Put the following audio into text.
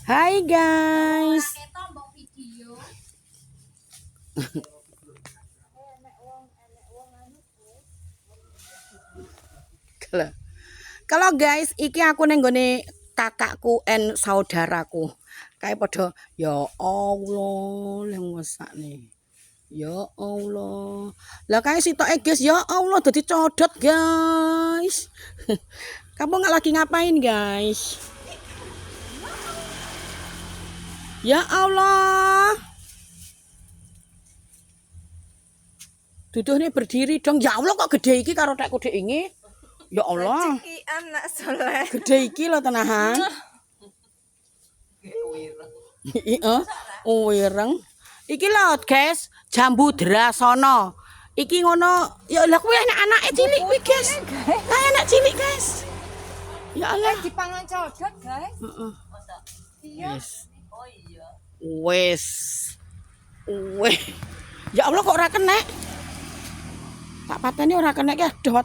Hai guys. Kalau guys, iki aku nenggone kakakku and saudaraku. Kayak podo, ya Allah, yang masak nih. Ya Allah. Lah kayak sitoke guys, ya Allah dadi codot guys. Kamu nggak lagi ngapain guys? Ya Allah. Duduhnya berdiri dong. Ya Allah kok gede iki karo tekku dek ini. Ya Allah. Rezeki anak soleh. Gede iki lho tenahan. Heeh. Wireng. Iki lho guys, jambu drasono. Iki ngono, ya lah kuwi anak-anake cilik kuwi guys. Kayak anak cilik guys. Ya Allah. Dipangan codot, guys. Heeh. Iya. Oh iya. Wes. Weh. Ya Allah kok ora kena. Tak pateni ora kena ki aduh